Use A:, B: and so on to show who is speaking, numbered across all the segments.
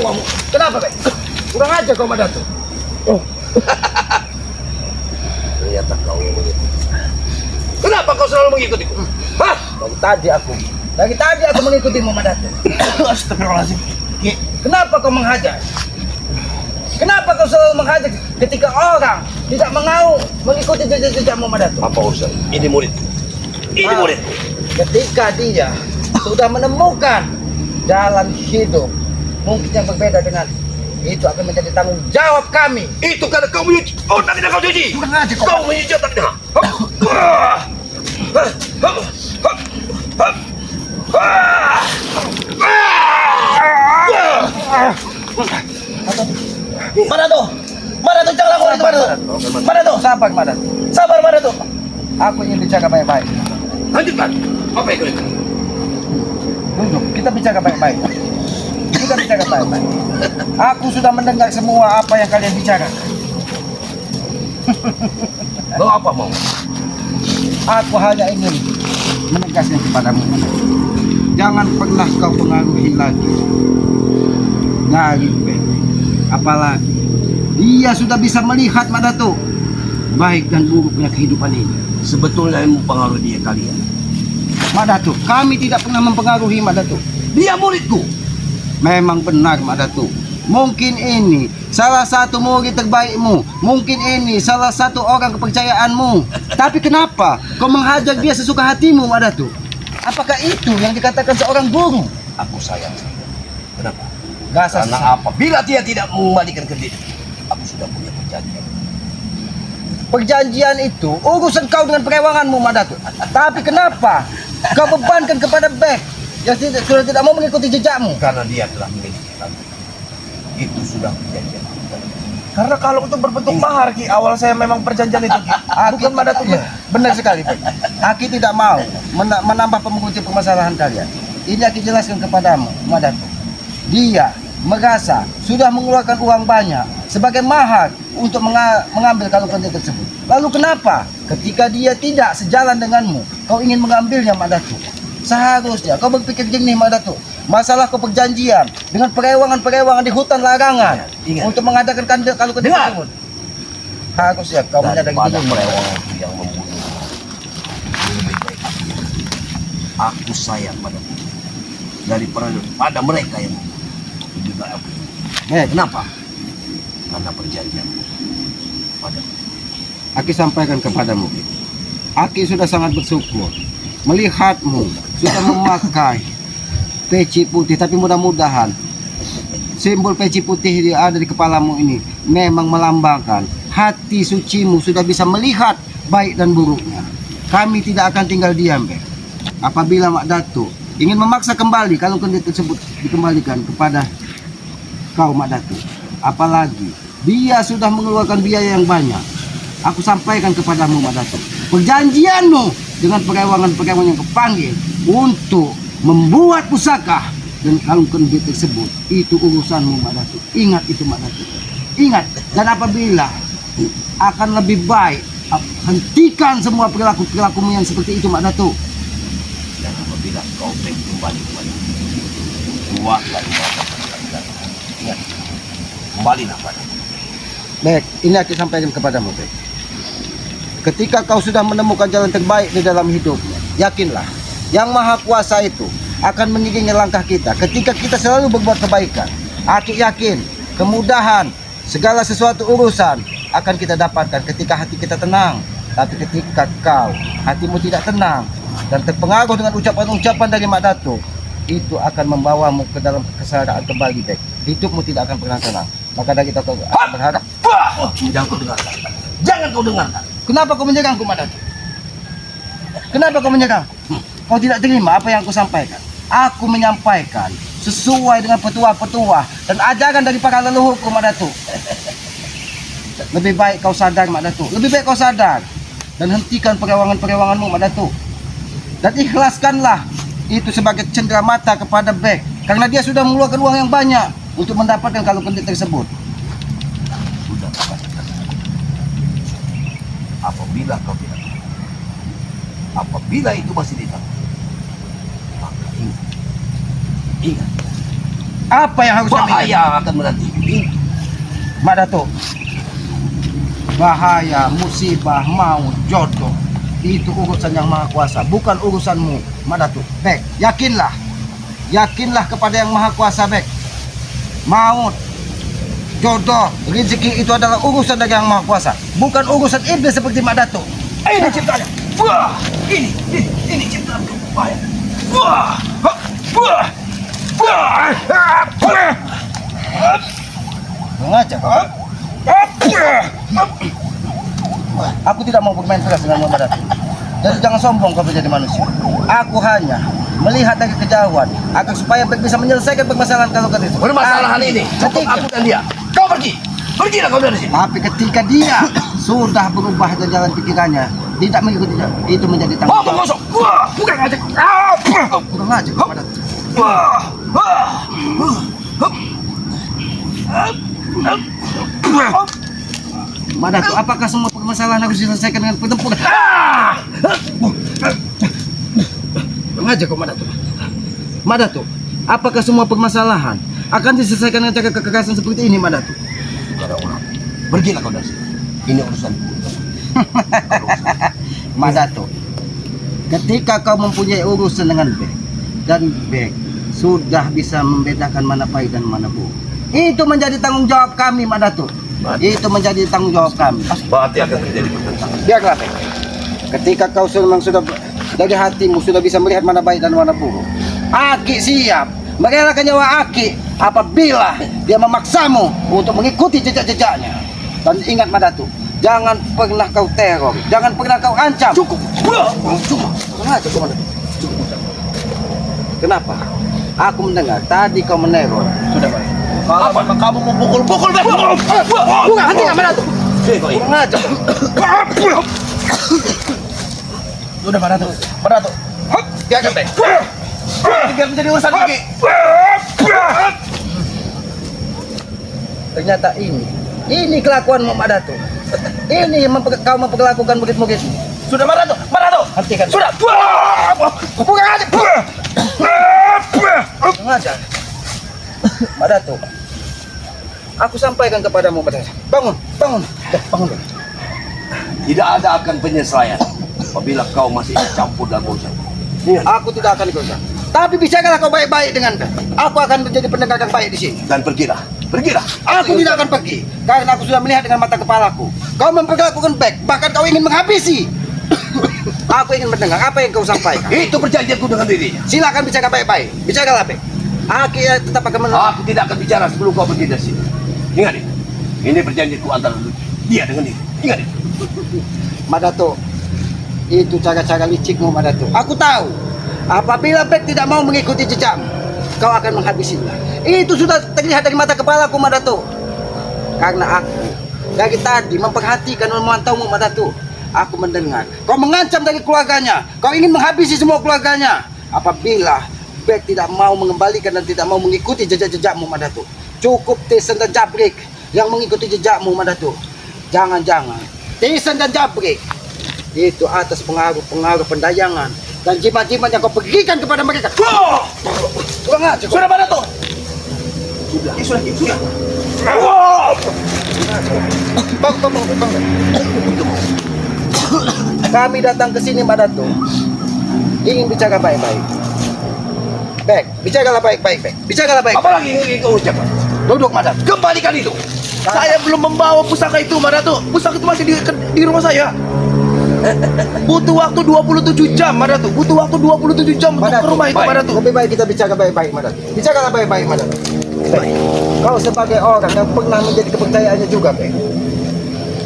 A: uangmu. Kenapa, Bek? Kurang aja kau Madato. Oh. Ternyata kau yang begitu. Kenapa kau selalu mengikutiku? Hah? Dari tadi aku mengikutimu, Madato. Astagfirullahaladzim. Kenapa kau menghajar? Kenapa kau selalu menghajar ketika orang tidak mau mengikuti jejak-jejakmu, Madato?
B: Apa urusan? Ini murid. Ini murid.
A: Ketika dia sudah menemukan jalan hidup mungkin yang berbeda dengan itu akan menjadi tanggung jawab kami.
B: Itu karena kau menyuci. Oh, tak kau cuci.
A: Kurang aja
B: Kau menyuci tak kena.
A: Madato, jangan lakukan itu, Madato. Sabar, Madato. Aku ingin bicara baik-baik.
B: Lanjutkan. Apa itu?
A: Duduk, kita bicara baik-baik. Aku sudah mendengar semua apa yang kalian bicarakan.
B: Kau apa mau?
A: Aku hanya ingin menegaskan kepadamu, jangan pernah kau pengaruhi lagi dari Bek. Apalagi dia sudah bisa melihat, Madato, baik dan buruknya kehidupan ini.
B: Sebetulnya yang mempengaruhi dia kalian.
A: Madato, kami tidak pernah mempengaruhi, Madato.
B: Dia muridku.
A: Memang benar, Madato. Mungkin ini salah satu murid terbaikmu. Mungkin ini salah satu orang kepercayaanmu. Tapi kenapa kau menghajar dia sesuka hatimu, Madato? Apakah itu yang dikatakan seorang guru?
B: Aku sayang. Kenapa?
A: Gak
B: Karena apabila dia tidak mengembalikan ke diri, aku sudah punya perjanjian.
A: Perjanjian itu urusan kau dengan perewanganmu, Madato. Tapi kenapa kau bebankan kepada Bek yang sudah tidak mau mengikuti jejakmu?
B: Karena dia telah memiliki kamu. Itu sudah perjanjian.
C: Karena kalau itu berbentuk mahar, Ki, awal saya memang perjanjian itu, Ki. Bukan Madato.
A: Iya, benar sekali, Bek. Aki tidak mau menambah pengunci permasalahan kalian. Ini Aki jelaskan kepadamu, Madato. Dia merasa sudah mengeluarkan uang banyak sebagai mahar untuk mengambil kalung penting tersebut. Lalu kenapa ketika dia tidak sejalan denganmu, kau ingin mengambilnya, Madato? Seharusnya kau berpikir jernih, Madato. Masalah kau perjanjian dengan perewangan-perewangan di hutan larangan untuk mengadakan kalung penting tersebut. Harusnya kau menyadari
B: daripada
A: dirimu.
B: perewangan yang membunuh. Lebih baik aku sayang padamu daripada mereka yang lebih baik aku. Kenapa? Karena perjanjian padamu.
A: Aki sampaikan kepadamu, Aki sudah sangat bersyukur melihatmu sudah memakai peci putih. Tapi mudah-mudahan simbol peci putih yang ada di kepalamu ini memang melambangkan hati sucimu sudah bisa melihat baik dan buruknya. Kami tidak akan tinggal diam, Bek. Apabila Mak Datuk ingin memaksa kembali kalung kendit tersebut dikembalikan kepada kau, Mak Datuk, apalagi dia sudah mengeluarkan biaya yang banyak. Aku sampaikan kepadamu, Mak Datuk, perjanjianmu dengan perewangan-perewangan yang kepanggil untuk membuat pusaka dan kalung kendit tersebut itu urusanmu, Mak Datuk. Ingat itu, Mak Datuk. Ingat, dan apabila akan lebih baik hentikan semua perilaku-perilakumu yang seperti itu, Mak Datuk.
B: Dan apabila kau ingin kembali kepada buatlah ingat, kembalilah padamu.
A: Baik, ini aku sampaikan kepadamu, Bek. Ketika kau sudah menemukan jalan terbaik di dalam hidupnya, yakinlah, Yang Maha Kuasa itu akan mengiringi langkah kita ketika kita selalu berbuat kebaikan. Aku yakin kemudahan segala sesuatu urusan akan kita dapatkan ketika hati kita tenang. Tapi ketika kau hatimu tidak tenang dan terpengaruh dengan ucapan-ucapan dari Mak Datuk, itu akan membawamu ke dalam kesengsaraan kembali, Bek. Hidupmu tidak akan pernah tenang. Maka dari itu kau berharap.
B: Jangan kau dengarkan. Jangan kau dengarkan.
A: Kenapa kau menyerangku, Mak Datuk? Kenapa kau menyerang? Kau tidak terima apa yang aku sampaikan. Aku menyampaikan sesuai dengan petua-petua dan ajaran dari para leluhurku, Mak Datuk. Lebih baik kau sadar, Mak Datuk. Lebih baik kau sadar dan hentikan perewangan-perewanganmu, Mak Datuk. Dan ikhlaskanlah itu sebagai cendera mata kepada Bek, karena dia sudah mengeluarkan uang yang banyak untuk mendapatkan kalung kendit tersebut.
B: Sudah katakan. Apabila kau tidak tahu, apabila itu masih ditangkap, maka ingat,
A: Apa yang harus kami
B: Bahaya akan menanti.
A: Mak Datuk? Bahaya, musibah, maut, jodoh, itu urusan yang maha kuasa, bukan urusanmu, Mak Datuk. Bek, yakinlah kepada yang maha kuasa, Bek. Maut, jodoh, rezeki itu adalah urusan dari yang maha kuasa, bukan urusan iblis seperti Mak Datuk.
B: Ini ciptaannya. Wah, ini ciptaan bahaya. Wah, wah, wah, wah.
A: Mengajak. Aku tidak mau bermain keras dengan Mak Datuk. Jadi jangan sombong kau menjadi manusia. Aku hanya melihat dari kejauhan agar supaya Bek bisa menyelesaikan permasalahan kalau itu.
B: Permasalahan ini cukup aku dan dia. Kau pergilah kau dari sini.
A: Tapi ketika dia sudah berubah dan jalan pikirannya, tidak mengikuti itu menjadi tanggung
B: Ngomong
A: jawab.
B: kosong. Wah, bukan ngajak.
A: Kurang aja Mak Datuk.
B: Wah, wah.
A: Mak Datuk, apakah semua permasalahan harus diselesaikan dengan pertempuran? Kurang aja kok Mak Datuk. Mak Datuk, apakah semua permasalahan akan diselesaikan dengan cara kekerasan seperti ini, Mak Datuk?
B: Pergilah kau dari sini. Ini urusan.
A: Mak Datuk, ketika kau mempunyai urusan dengan Bek dan Bek sudah bisa membedakan mana baik dan mana buruk, itu menjadi tanggung jawab kami, Mak Datuk. Itu menjadi tanggung jawab kami.
B: Berarti akan terjadi pertentangan.
A: Biarlah, Bek. Ketika kau memang sudah dari hatimu sudah bisa melihat mana baik dan mana buruk, Aki siap merelakan nyawa Aki apabila dia memaksamu untuk mengikuti jejak-jejaknya. Dan ingat, Mak Datuk, jangan pernah kau teror, jangan pernah kau ancam.
B: Cukup. Cukup.
A: Sengaja kau, Mak Datuk. Kenapa? Aku mendengar tadi kau meneror.
C: Sudah baik. Kalau memang kamu memukul-pukul, Bek.
A: Bukan, hentikan, Mak Datuk. Kurang aja.
C: Sudah, Mak Datuk. Mak Datuk. Biarkan, Bek. Biar menjadi urusan lagi.
A: Ternyata ini kelakuanmu, Mak Datuk. Ini yang kau memperlakukan murid-muridmu.
C: Sudah, Mak Datuk. Mak Datuk.
A: Hentikan.
C: Sudah.
A: Bukan aja. Sengaja. Mak Datuk, aku sampaikan kepadamu, Mak Datuk. Bangun. Bangun.
B: Tidak ada akan penyelesaian apabila kau masih campur dalam urusan.
A: Aku tidak akan ikut. Tapi bicaralah kau baik-baik dengan Bek. Aku akan menjadi pendengar yang baik di sini.
B: Dan pergilah.
A: Aku tidak akan pergi karena aku sudah melihat dengan mata kepalaku. Kau memperlakukan Bek, bahkan kau ingin menghabisi. Aku ingin mendengar apa yang kau sampaikan.
B: Itu perjanjianku dengan dirinya.
A: Silakan bicara baik-baik. Bicaralah, Bek. Aku tetap akan mendengar.
B: Aku tidak akan bicara sebelum kau pergi dari sini. Ingat ini. Ini perjanjianku antara dia dengan diri. Ingat ini.
A: Mak Datuk, itu cara-cara licikmu, Mak Datuk. Aku tahu. Apabila Bek tidak mau mengikuti jejakmu, kau akan menghabisinya. Itu sudah terlihat dari mata kepalaku, Mak Datuk. Karena aku dari tadi memperhatikan dan memantaumu, Mak Datuk. Aku mendengar kau mengancam dari keluarganya. Kau ingin menghabisi semua keluarganya. Apabila Bek tidak mau mengembalikan dan tidak mau mengikuti jejak-jejakmu, Mak Datuk. Cukup Tyson dan Jabrik yang mengikuti jejakmu, Mak Datuk. Jangan-jangan Tyson dan Jabrik itu atas pengaruh pendayangan dan jimat-jimat yang kau berikan kepada mereka. Kurang aja.
C: Sudah, Mak Datuk. Sudah.
A: Bang. Kami datang ke sini, Mak Datuk, ingin bicara baik-baik. Bek, bicaralah baik-baik, Bek. Bicaralah baik.
B: Apa lagi yang kau ucapkan?
A: Duduk, Mak Datuk.
B: Kembalikan itu.
C: Saya belum membawa pusaka itu, Mak Datuk. Pusaka itu masih di rumah saya. Butuh waktu 27 jam, Mak Datuk. Butuh waktu 27 jam untuk ke rumah itu, Mak Datuk.
A: Lebih baik kita bicara baik-baik, Mak Datuk. Bicaralah baik-baik, Mak Datuk. Baik. Kau sebagai orang yang pernah menjadi kepercayaannya juga, Bek.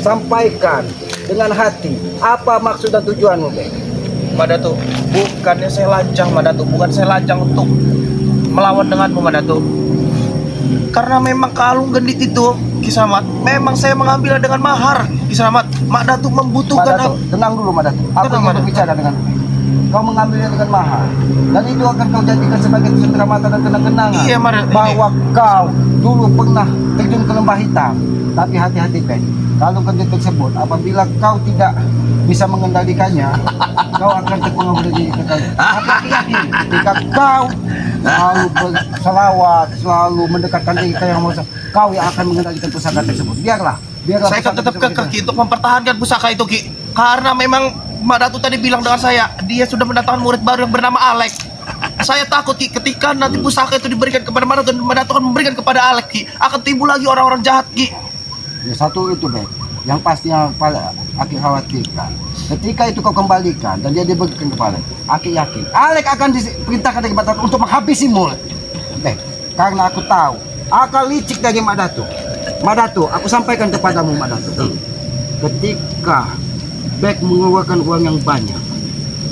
A: Sampaikan dengan hati apa maksud dan tujuanmu, Bek.
C: Mak Datuk, bukannya saya lancang, Mak Datuk. Bukan saya lancang untuk melawan denganmu, Mak Datuk. Karena memang kalung gendit itu, Kisamat, memang saya mengambilnya dengan mahar, Kisamat. Mak Datuk membutuhkan.
A: Mak Datuk, tenang dulu, Mak Datuk. Aku
C: Tenang,
A: ingin
C: Mak Datuk.
A: berbicara dengan kau mengambilnya dengan mahal, dan itu akan kau jadikan sebagai cenderamata dan kenang-kenangan.
C: Iya, Mak Datuk.
A: Bahwa kau dulu pernah terjun ke lembah hitam. Tapi hati-hati, Bek. Kalau gendit tersebut, apabila kau tidak bisa mengendalikannya, kau akan terpengaruh dari kekayaan. Tapi aku yakin ketika kau selalu berselawat, selalu mendekatkan diri ke yang Maha Esa, kau yang akan mengendalikan pusaka tersebut. Biarlah
C: Saya akan
A: pusaka
C: tetap
A: tersebut
C: kekeh Ki untuk mempertahankan pusaka itu Ki. Karena memang Mbak Datu tadi bilang dengan saya, dia sudah mendatangkan murid baru yang bernama Alek. Saya takut Ki, ketika nanti pusaka itu diberikan kepada Mbak Datu dan Mbak Datu akan memberikan kepada Alek Ki, akan timbul lagi orang-orang jahat Ki.
A: Ya, satu itu Bek, yang pasti yang paling Aki khawatirkan, ketika itu kau kembalikan dan dia diberikan kepada Aki yakin Alek akan diperintahkan dari Mbak Datu untuk menghabisi mulut Bek, karena aku tahu akal licik dari Mbak Datu. Mbak Datu, aku sampaikan kepadamu Mbak Datu, ketika Bek mengeluarkan uang yang banyak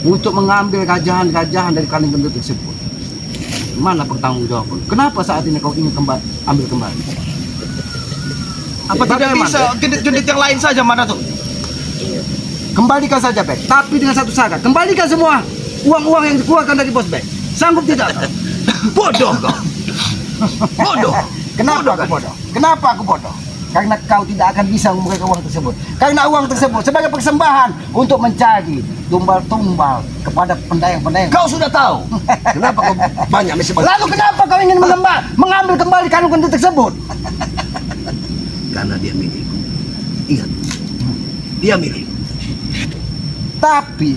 A: untuk mengambil rajahan-rajahan dari Kaling Gendut tersebut, mana pertanggungjawaban? Kenapa saat ini kau ingin ambil kembali?
C: Apa tidak
A: Bagaimana,
C: bisa
A: Bek?
C: gendit-gendit yang lain saja Mbak Datu?
A: Kembalikan saja Bek, tapi dengan satu syarat, kembalikan semua uang-uang yang dikeluarkan dari bos Bek. Sanggup tidak?
C: Bodoh kau. Bodoh.
A: Kenapa aku bodoh? Kenapa aku bodoh? Karena kau tidak akan bisa memberikan uang tersebut. Karena uang tersebut sebagai persembahan untuk mencari tumbal-tumbal kepada pendayang-pendayang.
B: Kau sudah tahu kenapa kau banyak misi banyak?
A: Lalu kenapa kau ingin mengambil kembali kalung gendut tersebut?
B: Karena dia milikku. Ingat, dia milikku.
A: Tapi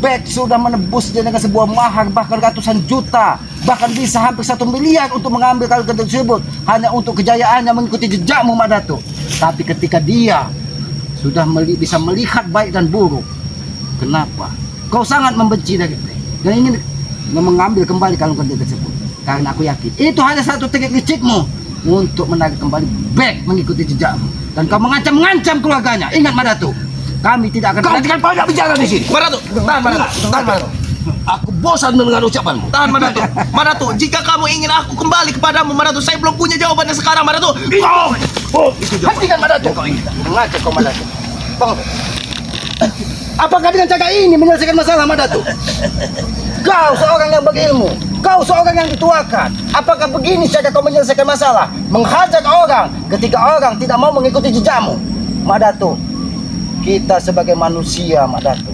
A: Bek sudah menebusnya dengan sebuah mahar bahkan ratusan juta, bahkan bisa hampir 1 miliar untuk mengambil kalung gendut tersebut hanya untuk kejayaannya mengikuti jejakmu Mbak Datu. Tapi ketika dia sudah bisa melihat baik dan buruk, kenapa kau sangat membenci dari Bek dan ingin mengambil kembali kalung gendut tersebut? Karena aku yakin itu hanya satu trik licikmu untuk menarik kembali Bek mengikuti jejakmu, dan kau mengancam keluarganya. Ingat Mbak Datu, kami tidak akan
B: Kau tidak banyak bicara di sini.
C: Mbak Datu, tahan Mbak Datu, tahan Mbak Datu.
B: Aku bosan mendengar ucapanmu.
C: Tahan Mbak Datu. Mbak Datu, jika kamu ingin aku kembali kepadamu Mbak Datu, saya belum punya jawabannya sekarang Mbak Datu.
B: Itu jawaban.
A: hentikan Mbak Datu.
B: Kau ingin.
A: Mengajak kau Mbak Datu. Bangun. Apakah dengan cara ini menyelesaikan masalah Mbak Datu? Kau seorang yang berilmu, kau seorang yang dituakan. Apakah begini saja kau menyelesaikan masalah? Menghajar orang ketika orang tidak mau mengikuti jejakmu? Mbak Datu, kita sebagai manusia Mbak Datu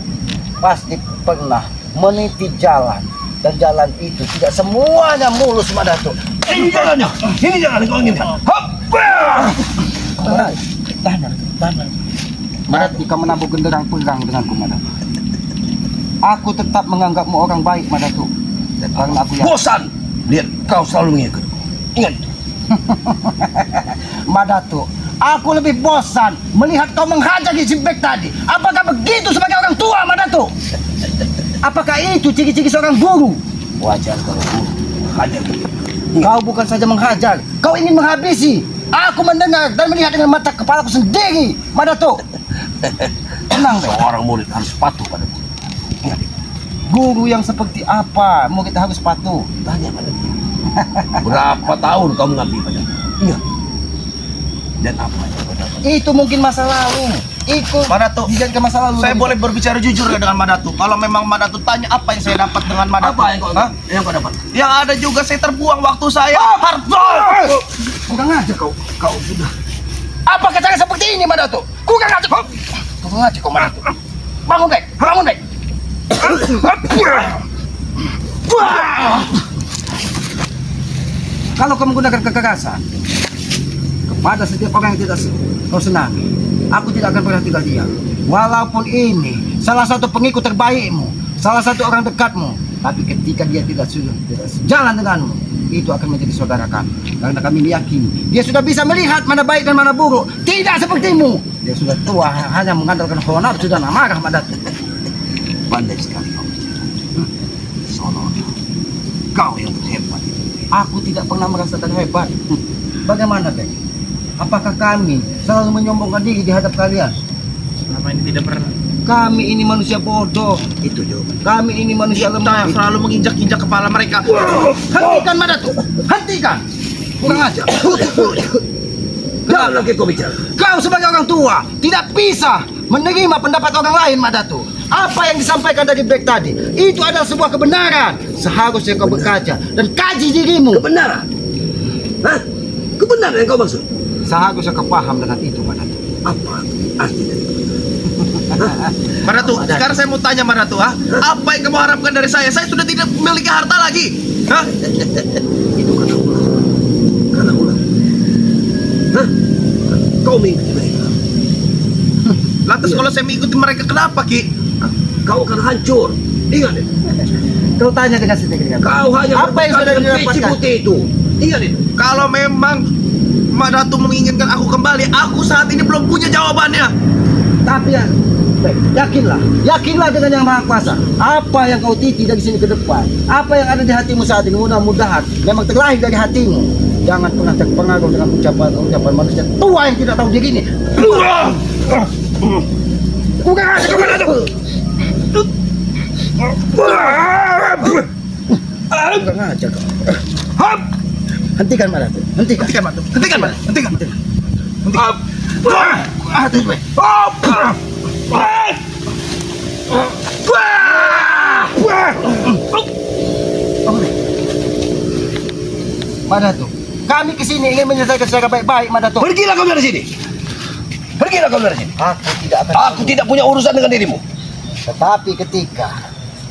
A: pasti pernah meniti jalan, dan jalan itu tidak semuanya mulus Mbak Datu.
B: Ini jalannya. Ini jalan yang kau inginkan. Hop.
A: Tahan. Berarti kau menabuh genderang perang denganku Mbak Datu. Aku tetap menganggapmu orang baik Mbak Datu, karena aku yakin
B: Bosan. Lihat, kau selalu mengikut. Ingat itu.
A: Mbak Datu, aku lebih bosan melihat kau menghajar si Bek tadi. Apakah begitu sebagai orang tua Mbak Datu? Apakah itu ciri-ciri seorang guru?
B: Wajar kau guru. Hajar.
A: Kau bukan saja menghajar, kau ingin menghabisi. Aku mendengar dan melihat dengan mata kepalaku sendiri Mbak Datu. Tenang Bek.
B: Seorang murid harus patuh padamu. Ingat itu.
A: Guru yang seperti apa murid harus patuh?
B: Tanya pada dia. Berapa tahun kau mengabdi pada dia? Ingat. Dan apa yang kau dapat?
A: Itu mungkin masa lalu. Itu
C: Mbak Datu,
A: dijadikan masa lalu.
C: saya boleh berbicara jujur nggak dengan Mbak Datu? Kalau memang Mbak Datu tanya apa yang saya dapat dengan Mbak Datu?
B: Apa yang kau
C: Hah?
B: dapat?
C: Yang ada juga saya terbuang waktu saya.
A: Kurang aja kau sudah. Apa cara seperti ini Mbak Datu? Kurang aja kau. Kurang aja kau Mbak Datu. Bangun Bek, bangun Bek. Kalau kau menggunakan kekerasan kepada setiap orang yang tidak kau senangi, aku tidak akan pernah tinggal diam. Walaupun ini salah satu pengikut terbaikmu, salah satu orang dekatmu, tapi ketika dia tidak sejalan denganmu, itu akan menjadi saudara kami. Karena kami meyakini dia sudah bisa melihat mana baik dan mana buruk. Tidak sepertimu. Dia sudah tua, hanya mengandalkan hawa nafsu dan amarah Mbak Datu.
B: Pandai sekali kau bicara. Seolah kau yang terhebat.
A: Aku tidak pernah merasa terhebat. Bagaimana Bek? Apakah kami selalu menyombongkan diri di hadap kalian?
C: Selama ini tidak pernah.
A: Kami ini manusia bodoh.
B: Itu jawaban.
A: Kami ini manusia lemah.
C: Kita selalu menginjak-injak kepala mereka.
A: Hentikan Mbak Datu. Hentikan. Kurang aja.
B: Jangan lagi kau bicara.
A: Kau sebagai orang tua tidak bisa menerima pendapat orang lain Mbak Datu. Apa yang disampaikan dari Bek tadi itu adalah sebuah kebenaran. Seharusnya kau berkaca dan kaji dirimu.
B: Kebenaran. Hah? Kebenaran yang kau maksud?
A: Seharusnya kau paham dengan itu Mbak Datu.
B: Apa arti dari kebenaran?
C: Madatu, sekarang saya mau tanya Madatu, apa yang kamu harapkan dari saya? Saya sudah tidak memiliki harta lagi. Hah?
B: Itu karena ulah. Karena ulah. Hah? Kau mengikuti mereka.
C: Lantas kalau saya mengikuti mereka, kenapa Ki?
B: Kau akan hancur. Ingat itu.
A: Kau tanya dengan sendiri.
B: Kau hanya
A: Apa yang sudah
B: mendapatkan peci
A: didapatkan?
B: putih itu. Ingat itu.
C: Kalau memang Madatu menginginkan aku kembali, aku saat ini belum punya jawabannya.
A: Tapi ya, baik, yakinlah dengan yang Maha Kuasa. Apa yang kau titi dari sini ke depan, apa yang ada di hatimu saat ini, mudah-mudahan memang terlahir dari hatimu. Jangan pernah terpengaruh dengan ucapan manusia tua yang tidak tahu diri ini. Bukan aja kepada itu. Bukan aja kau. Hentikan Madatu, hentikan.
C: Hentikan Madatu, hentikan Madatu, hentikan.
A: Hati baik. Madatu, kami kesini ingin menyelesaikan secara baik-baik, Madatu.
B: Pergilah kau dari sini. Pergilah kau dari sini.
A: Aku tidak akan.
B: Aku tidak punya urusan dengan dirimu.
A: Tetapi ketika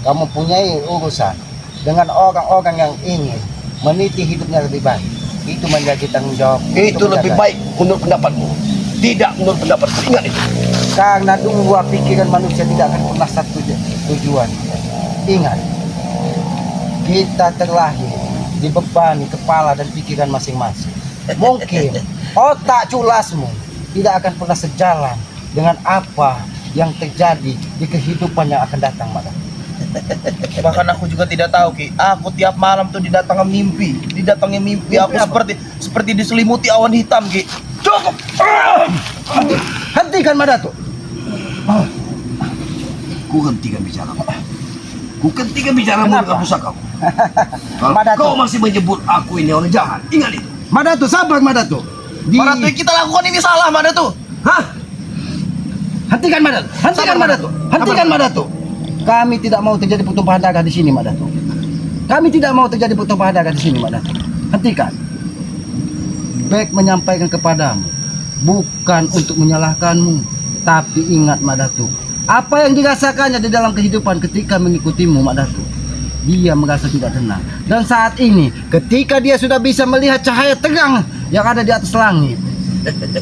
A: kamu punyai urusan dengan orang-orang yang ingin meniti hidupnya lebih baik, itu menjadi tanggung jawab.
B: Itu lebih baik menurut pendapatmu. Tidak menurut pendapatku. Ingat itu.
A: Karena dua pikiran manusia tidak akan pernah satu tujuan. Ingat, kita terlahir dibebani kepala dan pikiran masing-masing. Mungkin otak culasmu tidak akan pernah sejalan dengan apa yang terjadi di kehidupan yang akan datang, Madam.
C: Bahkan aku juga tidak tahu Ki. Aku tiap malam tuh didatangi mimpi. Aku seperti diselimuti awan hitam Ki.
B: Cukup.
A: Hentikan Madatu.
B: Ku hentikan bicara. Ku hentikan bicara mulut
A: Kenapa?
B: pusaka kau. Kalau
A: Madatu.
B: kau masih menyebut aku ini orang jahat, ingat itu.
A: Madatu, sabar Madatu.
C: Madatu, yang kita lakukan ini salah Madatu.
B: Hah?
A: Hentikan Madatu. Hentikan
C: Sabar,
A: Madatu.
C: Madatu.
A: Hentikan Madatu. Kami tidak mau terjadi pertumpahan darah di sini, Madatu. Kami tidak mau terjadi pertumpahan darah di sini, Madatu. Hentikan. Baik menyampaikan kepadamu, bukan untuk menyalahkanmu, tapi ingat Madatu, apa yang dirasakannya di dalam kehidupan ketika mengikutimu, Madatu. Dia merasa tidak tenang. Dan saat ini, ketika dia sudah bisa melihat cahaya terang yang ada di atas langit,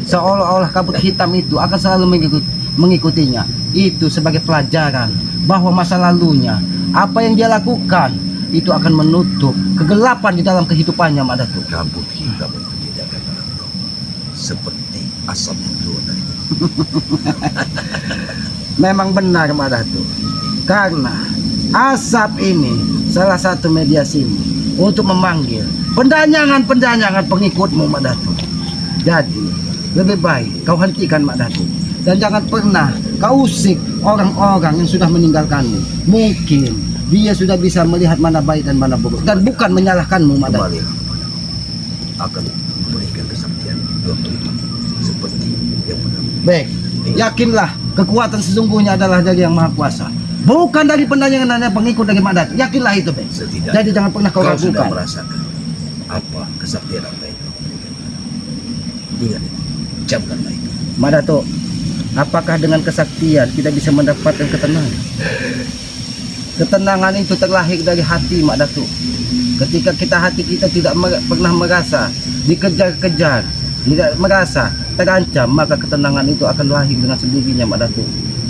A: seolah-olah kabut hitam itu akan selalu mengikutinya. Itu sebagai pelajaran bahwa masa lalunya, apa yang dia lakukan, itu akan menutup kegelapan di dalam kehidupannya, Madatu.
B: Kabut hitam itu tidak akan menutup. Seperti asap yang keluar dari
A: Memang benar, Madatu. Karena asap ini salah satu mediasimu untuk memanggil pendanyangan pengikutmu, Madatu. Jadi lebih baik kau hentikan, Madatu, dan jangan pernah kau usik orang-orang yang sudah meninggalkanmu. Mungkin dia sudah bisa melihat mana baik dan mana buruk, dan bukan menyalahkanmu, Madatu.
B: kembali kepadamu. Akan memberikan kesaktian untuk itu. Seperti yang pernah.
A: Baik, yakinlah kekuatan sesungguhnya adalah dari Yang Maha Kuasa, bukan dari pendanyangan dan pengikut dari Madatu. Yakinlah itu, baik.
B: Setidaknya
A: Jadi jangan pernah kau
B: kau sudah
A: ragukan.
B: merasakan apa kesaktian apa itu. Ingat itu. Camkanlah itu.
A: Madatu, apakah dengan kesaktian kita bisa mendapatkan ketenangan? Ketenangan itu terlahir dari hati, Madatu. Ketika hati kita tidak pernah merasa dikejar-kejar, tidak merasa terancam, maka ketenangan itu akan lahir dengan sendirinya, Madatu.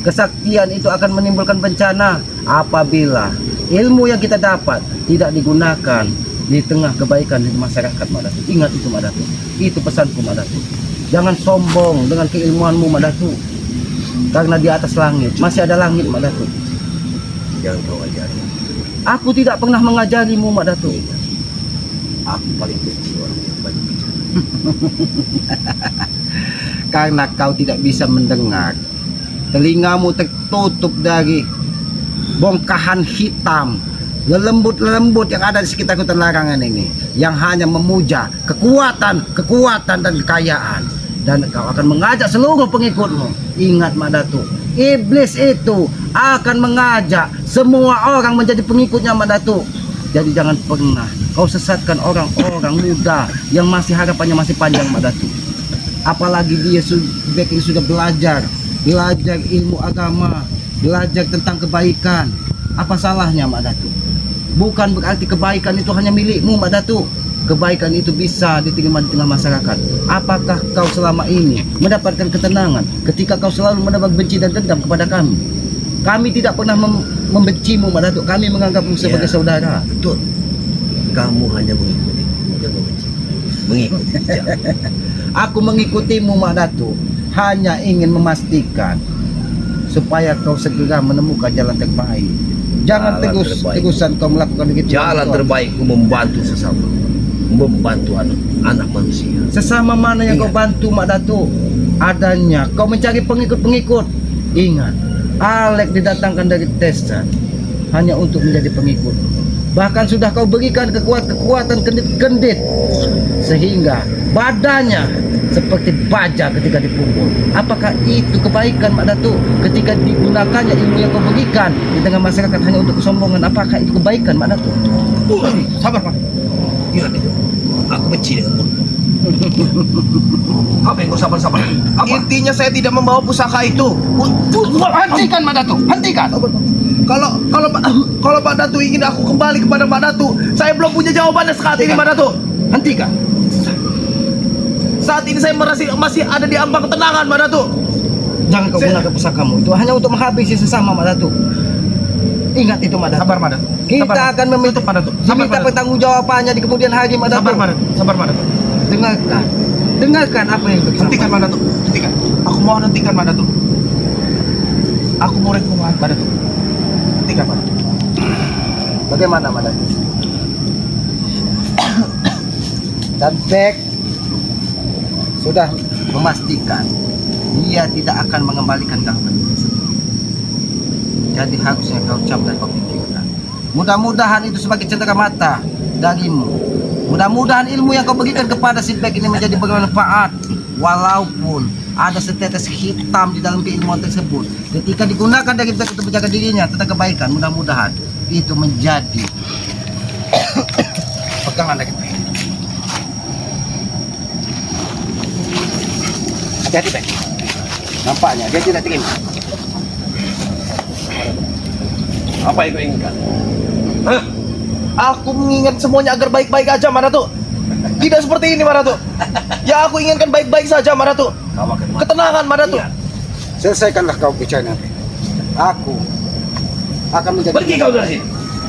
A: Kesaktian itu akan menimbulkan bencana apabila ilmu yang kita dapat tidak digunakan di tengah kebaikan di masyarakat, Madatu. Ingat itu, Madatu. Itu pesanku, Madatu. Jangan sombong dengan keilmuanmu, Madatu. Karena di atas langit masih ada langit, Madatu.
B: Jangan kau ajari.
A: Aku tidak pernah mengajarimu, Madatu.
B: Aku paling benci orang yang banyak bicara.
A: Karena kau tidak bisa mendengar. Telingamu tertutup dari bongkahan hitam, lelembut-lelembut yang ada di sekitar hutan larangan ini, yang hanya memuja kekuatan dan kekayaan. Dan kau akan mengajak seluruh pengikutmu. Ingat, Madatu, iblis itu akan mengajak semua orang menjadi pengikutnya, Madatu. Jadi jangan pernah kau sesatkan orang-orang muda yang masih harapannya masih panjang, Madatu. Apalagi dia sudah belajar belajar ilmu agama, belajar tentang kebaikan. Apa salahnya Mak Datuk? Bukan berarti kebaikan itu hanya milikmu Mak Datuk. Kebaikan itu bisa diterima di tengah masyarakat. Apakah kau selama ini mendapatkan ketenangan ketika kau selalu mendapat benci dan dendam kepada kami? Kami tidak pernah membencimu Mak Datuk. Kami menganggapmu sebagai saudara.
B: Betul. Kamu hanya mengikuti, bukan membenci. Mengikuti.
A: Aku mengikutimu Mak Datuk hanya ingin memastikan supaya kau segera menemukan jalan terbaik. Jangan
B: Jalan terbaik.
A: terusan kau melakukan begitu.
B: Jalan terbaikku membantu sesama, membantu anak manusia.
A: Sesama mana yang kau bantu Mak Datuk? Adanya kau mencari pengikut-pengikut. Ingat, Alek didatangkan dari Testa hanya untuk menjadi pengikut. Bahkan sudah kau berikan kekuatan kendit-kendit sehingga badannya seperti baja ketika dipukul. Apakah itu kebaikan Mak Datuk? Ketika digunakannya ilmu yang kau berikan di tengah masyarakat hanya untuk kesombongan, apakah itu kebaikan Mak Datuk?
C: Sabar Pak.
B: Ingat itu. Aku benci dengan mulut. Apa yang kau sabar-sabar? Apa?
C: Intinya saya tidak membawa pusaka itu.
A: Hentikan Mak Datuk, hentikan.
C: Kalau Pak Datu ingin aku kembali kepada Pak Datu, saya belum punya jawabannya saat ini Pak Datu.
A: Hentikan.
C: Saat ini saya masih ada di ambang ketenangan Pak Datu.
A: Jangan kau gunakan pusakamu itu hanya untuk menghabisi sesama Mak Datuk. Ingat itu Mak Datuk.
C: Sabar Pak Datu.
A: Kita akan meminta
C: Pak Datu.
A: diminta pertanggungjawabannya di kemudian hari Mak Datuk.
C: Sabar Pak Datu.
A: Dengarkan apa yang bersama.
C: Hentikan Pak Datu. Hentikan. Aku mau hentikan Pak Datu. Aku mau rekomen Pak Datu. Hentikan Pak Datu.
A: Bagaimana Mak Datuk? Dan Bek sudah memastikan dia tidak akan mengembalikan gangguan tersebut. Jadi harusnya kau ucap dan kau pikirkan. Mudah-mudahan itu sebagai cendera mata darimu. Mudah-mudahan ilmu yang kau berikan kepada si Bek ini menjadi bermanfaat. Walaupun ada setetes hitam di dalam keilmuan tersebut, ketika digunakan dari Bek untuk menjaga dirinya tentang kebaikan, mudah-mudahan itu menjadi pegangan dari Bek. Hati-hati Bek. Nampaknya dia tidak terima.
B: Apa yang kau inginkan? Hah?
C: Aku mengingat semuanya agar baik-baik aja Mak Datu. Tidak seperti ini Mak Datu. Ya aku inginkan baik-baik saja Mak Datu.
B: Kau akan mati.
C: Ketenangan Mak Datu.
B: Iya.
A: Selesaikanlah kau bicara Bek. Aku akan menjadi
B: Pergi kau dari sini.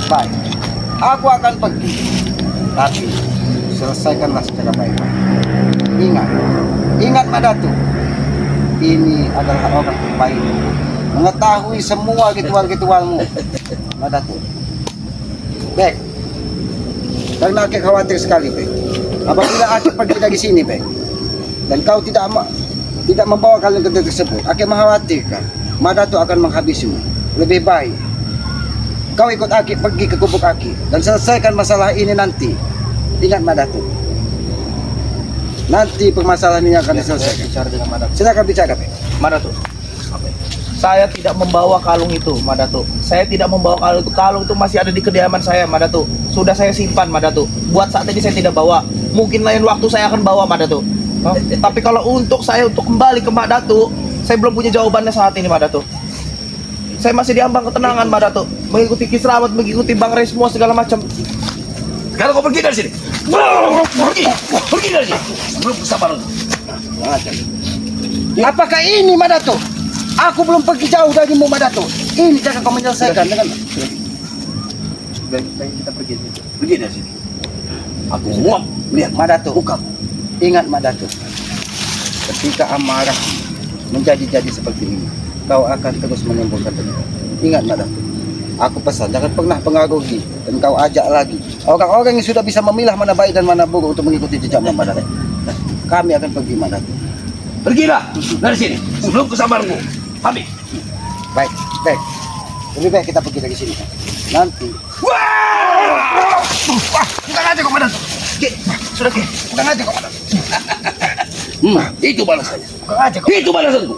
A: baik. Aku akan pergi. Tapi selesaikanlah secara baik-baik. Ingat Mak Datu. Ini adalah orang terbaik. Mengetahui semua ritual-ritualmu Mak Datu. Bek. Karena aku khawatir sekali Bek. Apabila aku pergi dari sini Bek, dan kau tidak membawa kalian ke tersebut, aku mengkhawatirkan Mak Datu akan menghabisimu. Lebih baik kau ikut Aki pergi ke gubuk Aki dan selesaikan masalah ini nanti. Ingat Mak Datu. Nanti permasalahan ini akan diselesaikan.
C: Bicara dengan Mak Datu.
A: Silakan bicara Bek.
C: Mak Datu. Saya tidak membawa kalung itu, Mak Datu. Saya tidak membawa kalung itu. Kalung itu masih ada di kediaman saya, Mak Datu. Sudah saya simpan, Mak Datu. Buat saat ini saya tidak bawa. Mungkin lain waktu saya akan bawa, Mak Datu. Tapi kalau untuk kembali ke Mak Datu, saya belum punya jawabannya saat ini, Mak Datu. Saya masih di ambang ketenangan, Mak Datu. Mengikuti Kisramat, mengikuti Bang Ray semua segala macam.
B: Sekarang kau pergi dari sini. Pergi dari sini. Belum kesabaran.
A: Apakah ini Mak Datu? Aku belum pergi jauh darimu Mak Datu. Ini cara kau menyelesaikan dengan
C: Baik, kita pergi.
B: Pergi dari sini. Aku semua lihat
A: Mak Datu.
B: bukan.
A: Ingat Mak Datu. Ketika amarah menjadi-jadi seperti ini, kau akan terus menimbulkan dendam. Ingat Mak Datu. Aku pesan jangan pernah pengaruhi dan kau ajak lagi orang-orang yang sudah bisa memilah mana baik dan mana buruk untuk mengikuti jejak Mak Datu. Kami akan pergi Mak Datu.
B: Pergilah dari sini sebelum kesabaranmu habis.
A: Baik, baik. Lebih baik kita pergi dari sini. Nanti.
B: Wah!
A: Kurang aja kau Mak Datu. Sudah Ki. Kurang aja kau Mak Datu.
B: Itu balasannya.
A: Kurang aja kau.
B: Itu balasanku.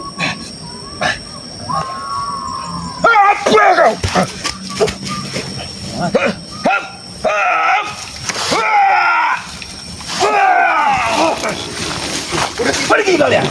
A: Apa kau?
B: Pergi kalian.